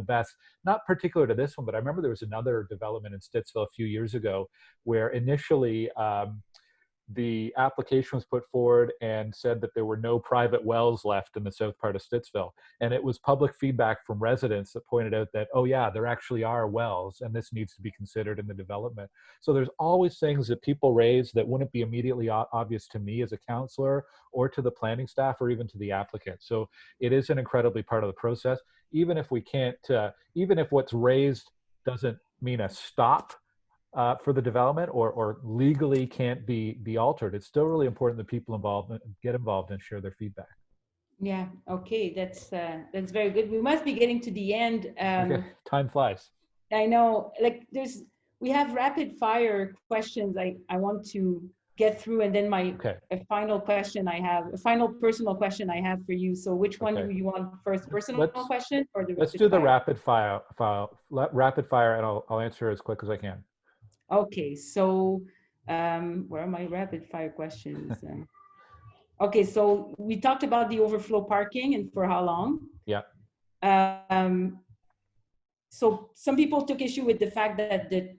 best, not particular to this one, but I remember there was another development in Stittsville a few years ago where initially the application was put forward and said that there were no private wells left in the south part of Stittsville. And it was public feedback from residents that pointed out that, oh yeah, there actually are wells and this needs to be considered in the development. So there's always things that people raise that wouldn't be immediately obvious to me as a councillor or to the planning staff or even to the applicant. So it is an incredibly part of the process. Even if we can't, even if what's raised doesn't mean a stop for the development or legally can't be altered, it's still really important that people get involved and share their feedback. Yeah, okay, that's very good. We must be getting to the end. Okay. Time flies. I know, like we have rapid fire questions I want to get through, and then a final question I have, a final personal question I have for you. So which one do you want first, personal question or the let's do the rapid fire, and I'll answer as quick as I can. Okay, so where are my rapid fire questions? Okay, so we talked about the overflow parking and for how long. Yeah. So some people took issue with the fact that the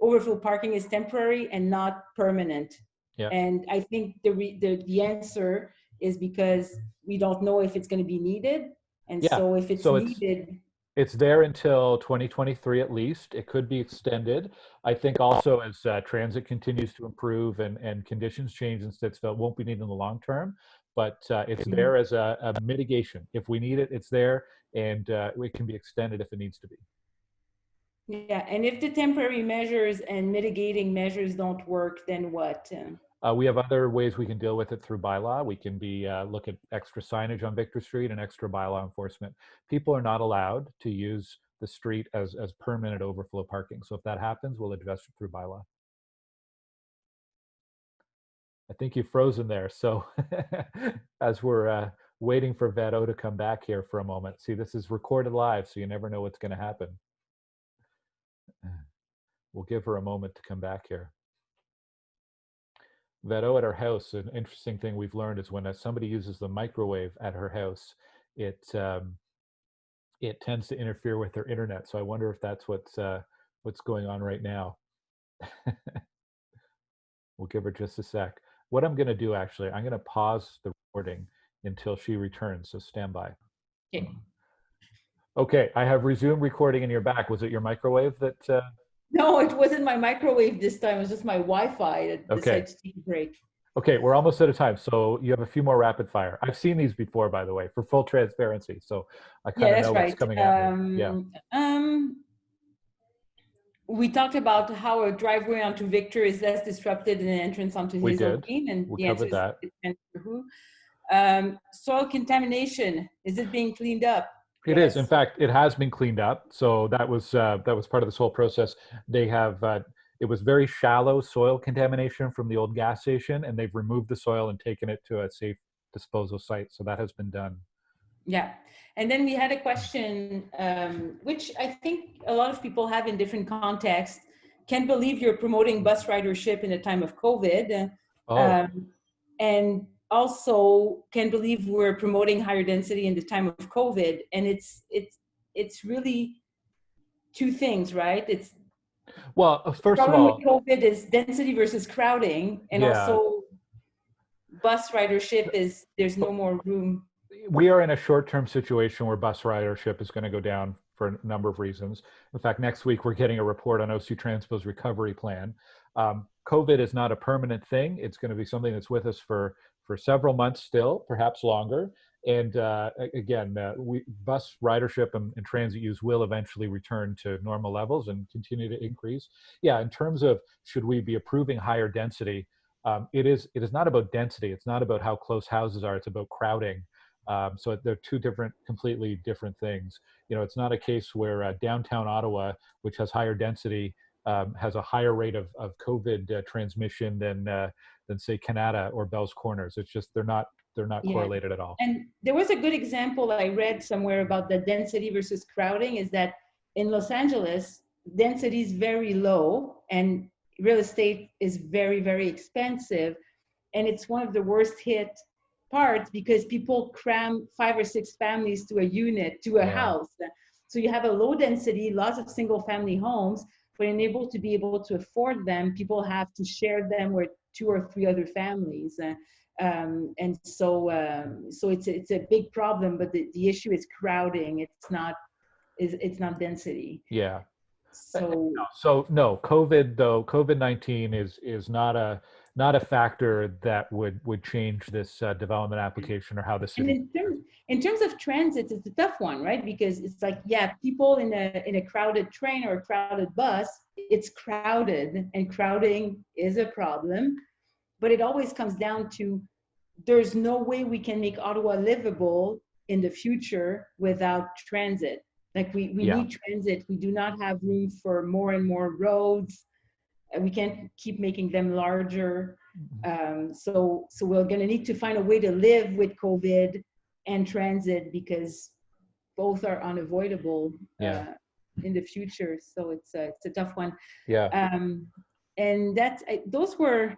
overflow parking is temporary and not permanent. Yeah. And I think the answer is because we don't know if it's going to be needed. And so if it's needed... It's there until 2023 at least. It could be extended. I think also as transit continues to improve and conditions change in Stittsville, it won't be needed in the long term, but it's there as a mitigation. If we need it, it's there, and it can be extended if it needs to be. Yeah, and if the temporary measures and mitigating measures don't work, then what? We have other ways we can deal with it through bylaw. We can look at extra signage on Victor Street and extra bylaw enforcement. People are not allowed to use the street as permanent overflow parking. So if that happens, we'll address it through bylaw. I think you've frozen there. So as we're waiting for Veto to come back here for a moment. See, this is recorded live, so you never know what's going to happen. We'll give her a moment to come back here. Veto at her house, an interesting thing we've learned is when somebody uses the microwave at her house, it tends to interfere with their internet. So I wonder if that's what's going on right now. We'll give her just a sec. What I'm going to do, actually, I'm going to pause the recording until she returns. So stand by. Okay. Okay, I have resumed recording and you're back. Was it your microwave that? No, it wasn't my microwave this time. It was just my Wi-Fi that Okay. decided to take a break. Okay, we're almost out of time. So you have a few more rapid fire. I've seen these before, by the way, for full transparency. So I Yeah, kind of that's know what's right. coming at me. Yeah, We talked about how a driveway onto Victor is less disrupted than an entrance onto we did. Hazeldean, and We the answer covered is that. it depends on who. Soil contamination, is it being cleaned up? It is. In Yes. fact, it has been cleaned up. So that was part of this whole process. They have it was very shallow soil contamination from the old gas station, and they've removed the soil and taken it to a safe disposal site. So that has been done. Yeah. And then we had a question, which I think a lot of people have in different contexts. Can't believe you're promoting bus ridership in a time of COVID. Oh, Um, and also can't believe we're promoting higher density in the time of COVID. And it's really two things, right? It's well, the first of problem with all, COVID is density versus crowding, and yeah. also bus ridership is there's no more room. We are in a short-term situation where bus ridership is going to go down for a number of reasons. In fact, next week we're getting a report on OC Transpo's recovery plan. COVID is not a permanent thing. It's going to be something that's with us for several months still, perhaps longer. And again, bus ridership and transit use will eventually return to normal levels and continue to increase. Yeah, in terms of should we be approving higher density, it is not about density. It's not about how close houses are. It's about crowding. So they're two completely different things. You know, it's not a case where downtown Ottawa, which has higher density, has a higher rate of COVID transmission than say Canada or Bell's Corners. It's just they're not Yeah. correlated at all. And there was a good example I read somewhere about the density versus crowding is that in Los Angeles, density is very low and real estate is very, very expensive. And it's one of the worst hit parts because people cram 5 or 6 families to a unit, to a Yeah, house. So you have a low density, lots of single family homes, but unable to be able to afford them, people have to share them with 2 or 3 other families. And so it's a big problem, but the issue is crowding. It's not density. yeah. So So no, COVID-19 is not a factor that would change this development application or how the and city. in terms of transit, it's a tough one, right? Because it's like, yeah, people in a crowded train or a crowded bus, it's crowded, and crowding is a problem. But it always comes down to there's no way we can make Ottawa livable in the future without transit. Like we Yeah. need transit. We do not have room for more and more roads. We can't keep making them larger. So we're going to need to find a way to live with COVID and transit because both are unavoidable Yeah. in the future. So it's a tough one. Yeah. And those were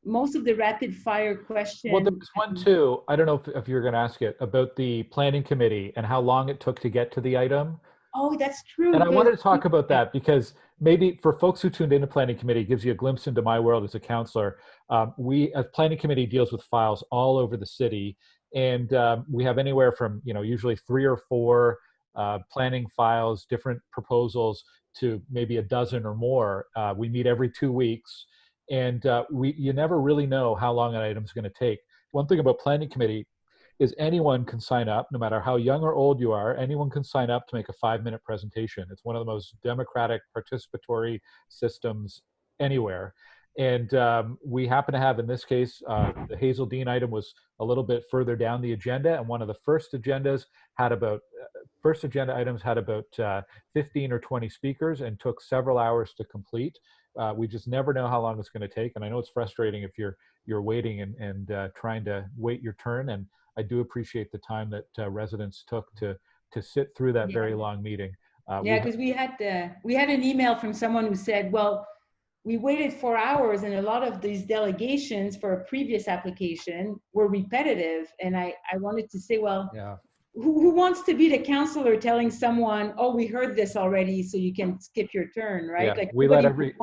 most of the rapid fire questions. Well, there's one too. I don't know if you're going to ask it about the planning committee and how long it took to get to the item. Oh, that's true. And I wanted to talk about that because maybe for folks who tuned into planning committee, it gives you a glimpse into my world as a counselor. We, as planning committee, deals with files all over the city, and we have anywhere from usually 3 or 4 planning files, different proposals, to maybe a dozen or more. We meet every 2 weeks, and you never really know how long an item is going to take. One thing about planning committee is anyone can sign up, no matter how young or old you are. Anyone can sign up to make a 5-minute presentation. It's one of the most democratic, participatory systems anywhere. And we happen to have, in this case, the Hazeldean item was a little bit further down the agenda, and one of the first agenda items had about 15 or 20 speakers and took several hours to complete. We just never know how long it's going to take, and I know it's frustrating if you're waiting and trying to wait your turn. And I do appreciate the time that residents took to sit through that very long meeting. Yeah, because we had an email from someone who said, well, we waited 4 hours and a lot of these delegations for a previous application were repetitive. And I wanted to say, well, yeah. Who wants to be the counselor telling someone, oh, we heard this already, so you can skip your turn, right? Yeah. Like we let everybody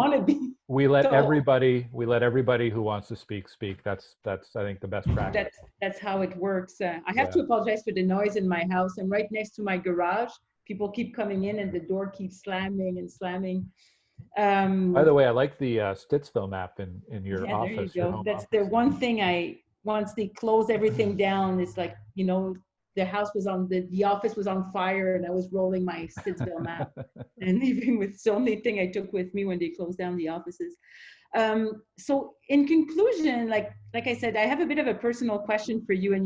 who wants to speak. That's I think the best practice. That's how it works. I have to apologize for the noise in my house. I'm right next to my garage. People keep coming in and the door keeps slamming and slamming. By the way, I like the Stittsville map in your Yeah, there you office, your go. home That's the office. one thing once they closed everything down, it's like, the house was the office was on fire and I was rolling my Stittsville map and leaving with the only thing I took with me when they closed down the offices. So in conclusion, like I said, I have a bit of a personal question for you, and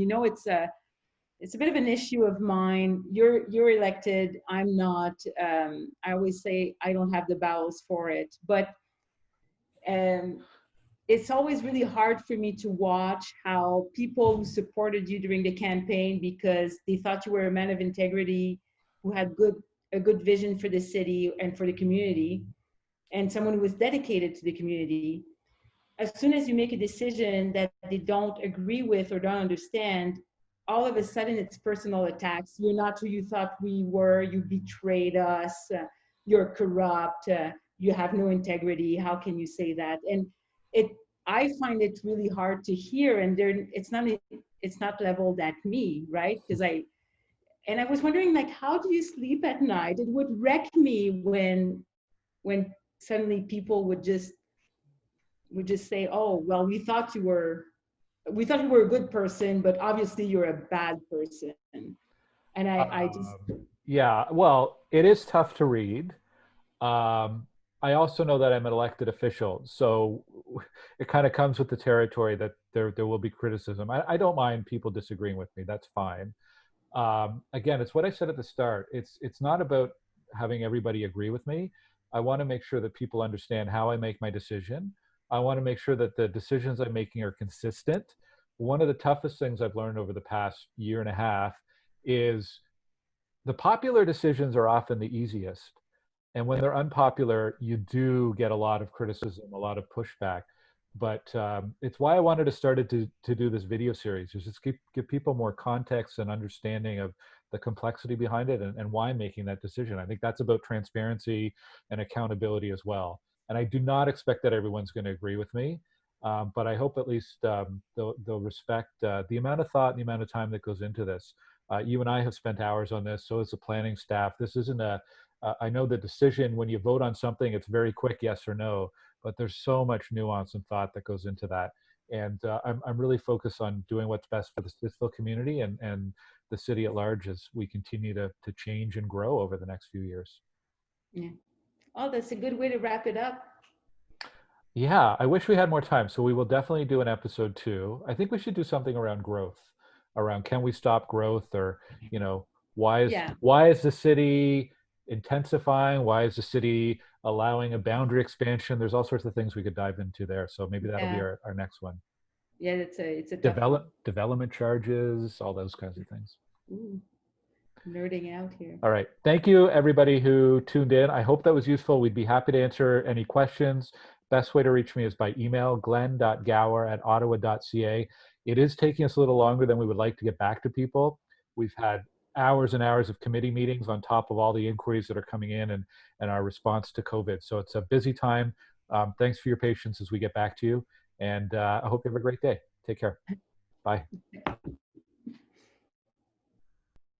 it's a bit of an issue of mine. You're elected, I'm not. I always say I don't have the bowels for it, but um, it's always really hard for me to watch how people who supported you during the campaign because they thought you were a man of integrity, who had a good vision for the city and for the community, and someone who was dedicated to the community. As soon as you make a decision that they don't agree with or don't understand, all of a sudden it's personal attacks. You're not who you thought we were. You betrayed us. You're corrupt. You have no integrity. How can you say that? And it, I find it really hard to hear. And it's not leveled at me, right? And I was wondering, like, how do you sleep at night? It would wreck me when suddenly people would just say, "Oh, well, we thought you were a good person, but obviously you're a bad person." And I just, Yeah, well, it is tough to read. I also know that I'm an elected official, so it kind of comes with the territory that there will be criticism. I don't mind people disagreeing with me. That's fine. Again, it's what I said at the start. It's not about having everybody agree with me. I want to make sure that people understand how I make my decision. I want to make sure that the decisions I'm making are consistent. One of the toughest things I've learned over the past year and a half is the popular decisions are often the easiest. And when they're unpopular, you do get a lot of criticism, a lot of pushback. But it's why I wanted to start to do this video series, is just give people more context and understanding of the complexity behind it and why I'm making that decision. I think that's about transparency and accountability as well. And I do not expect that everyone's going to agree with me, but I hope at least they'll respect the amount of thought and the amount of time that goes into this. You and I have spent hours on this, so has the planning staff. This isn't I know the decision when you vote on something, it's very quick, yes or no, but there's so much nuance and thought that goes into that. And I'm really focused on doing what's best for the Stittsville community and the city at large as we continue to change and grow over the next few years. yeah. Oh, that's a good way to wrap it up. Yeah, I wish we had more time. So we will definitely do an episode 2. I think we should do something around growth, around can we stop growth, or Yeah. why is the city intensifying? Why is the city allowing a boundary expansion? There's all sorts of things we could dive into there. So maybe that'll be Yeah. our next one. Yeah, it's a tough one. Development charges, all those kinds of things. Ooh, nerding out here. All right. Thank you, everybody who tuned in. I hope that was useful. We'd be happy to answer any questions. Best way to reach me is by email, glen.gower@ottawa.ca. It is taking us a little longer than we would like to get back to people. We've had hours and hours of committee meetings on top of all the inquiries that are coming in and our response to COVID. So it's a busy time. Thanks for your patience as we get back to you. And I hope you have a great day. Take care. Bye.